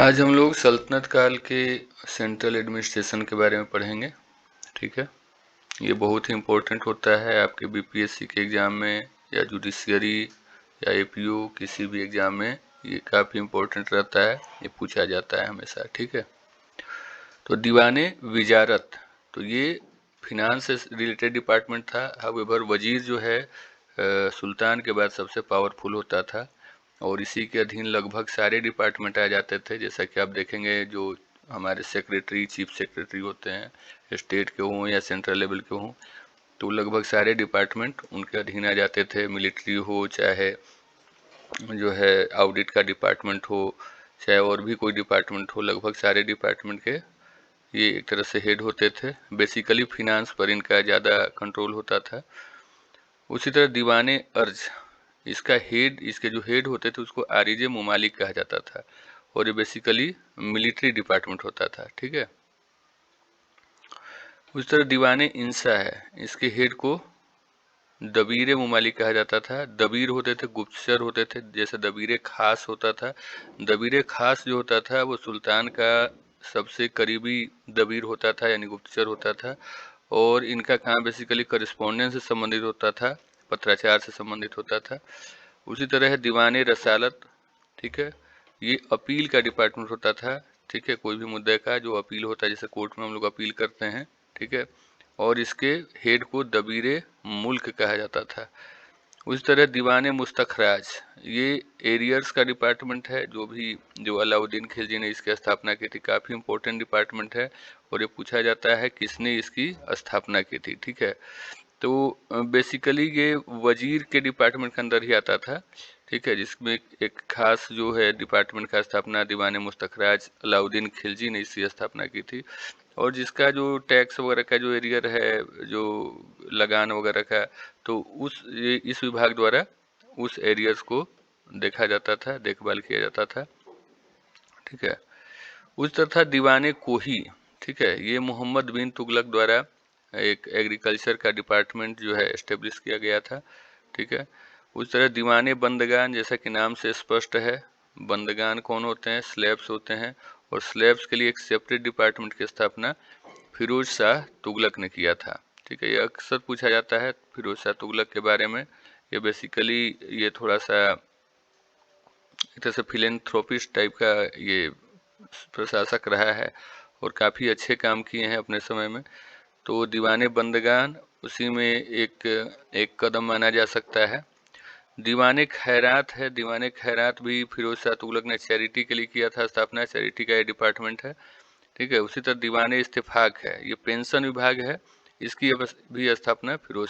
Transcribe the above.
आज हम लोग सल्तनत काल के सेंट्रल एडमिनिस्ट्रेशन के बारे में पढ़ेंगे। ठीक है, ये बहुत ही इम्पोर्टेंट होता है आपके बीपीएससी के एग्ज़ाम में या जुडिशियरी या एपीओ किसी भी एग्ज़ाम में ये काफ़ी इम्पोर्टेंट रहता है, ये पूछा जाता है हमेशा। ठीक है, तो दीवाने विजारत, तो ये फिनांस से रिलेटेड डिपार्टमेंट था। हाउएवर वजीर जो है सुल्तान के बाद सबसे पावरफुल होता था और इसी के अधीन लगभग सारे डिपार्टमेंट आ जाते थे। जैसा कि आप देखेंगे जो हमारे सेक्रेटरी, चीफ सेक्रेटरी होते हैं, स्टेट के हों या सेंट्रल लेवल के हों, तो लगभग सारे डिपार्टमेंट उनके अधीन आ जाते थे। मिलिट्री हो, चाहे जो है ऑडिट का डिपार्टमेंट हो, चाहे और भी कोई डिपार्टमेंट हो, लगभग सारे डिपार्टमेंट के ये एक तरह से हेड होते थे। बेसिकली फिनांस पर इनका ज़्यादा कंट्रोल होता था। उसी तरह दीवाने अर्ज, इसका हेड, इसके जो हेड होते थे उसको आरिजे मुमालिक कहा जाता था और ये बेसिकली मिलिट्री डिपार्टमेंट होता था। ठीक है, उस तरह दीवाने इंसा है, इसके हेड को दबीर मुमालिक कहा जाता था। दबीर होते थे, गुप्तचर होते थे, जैसे दबीर खास होता था। दबीर खास जो होता था वो सुल्तान का सबसे करीबी दबीर होता था, यानी गुप्तचर होता था, और इनका काम बेसिकली करिस्पॉन्डेंस से संबंधित होता था, पत्राचार से संबंधित होता था। उसी तरह है दीवाने रसालत। ठीक है, ये अपील का डिपार्टमेंट होता था। ठीक है, कोई भी मुद्दे का जो अपील होता है, जैसे कोर्ट में हम लोग अपील करते हैं। ठीक है, और इसके हेड को दबीर मुल्क कहा जाता था। उस तरह दीवाने मुस्तखराज, ये एरियर्स का डिपार्टमेंट है, जो अलाउद्दीन खिलजी ने इसकी स्थापना की थी। काफ़ी इंपॉर्टेंट डिपार्टमेंट है और ये पूछा जाता है किसने इसकी स्थापना की थी। ठीक है, तो बेसिकली ये वजीर के डिपार्टमेंट के अंदर ही आता था। ठीक है, जिसमें एक खास जो है डिपार्टमेंट का स्थापना दीवाने मुस्तखराज अलाउद्दीन खिलजी ने इसकी स्थापना की थी, और जिसका जो टैक्स वगैरह का जो एरियर है, जो लगान वगैरह का, तो इस विभाग द्वारा उस एरियर्स को देखा जाता था, देखभाल किया जाता था। ठीक है, उस तरह था दीवाने कोही। ठीक है, ये मोहम्मद बिन तुगलक द्वारा एक एग्रीकल्चर का डिपार्टमेंट जो है एस्टेब्लिश किया गया था। ठीक है, उस तरह दीवाने बंदगान, जैसा कि नाम से स्पष्ट है, बंदगान कौन होते हैं? स्लेब्स होते हैं, और स्लेब्स के लिए एक सेपरेट डिपार्टमेंट की स्थापना फिरोज शाह तुगलक ने किया था। ठीक है, ये अक्सर पूछा जाता है फिरोज शाह तुगलक के बारे में। ये बेसिकली ये थोड़ा सा एक तरह से फिलेंथ्रोपिस्ट टाइप का ये प्रशासक रहा है और काफ़ी अच्छे काम किए हैं अपने समय में। तो दीवाने बंदगान उसी में एक एक कदम माना जा सकता है। दीवाने खैरात है, दीवाने खैरात भी फिरोज शाह तुगलक ने चैरिटी के लिए किया था स्थापना, चैरिटी का ये डिपार्टमेंट है। ठीक है, उसी तरह दीवाने इस्तेफाक है, ये पेंशन विभाग है, इसकी भी स्थापना फिरोज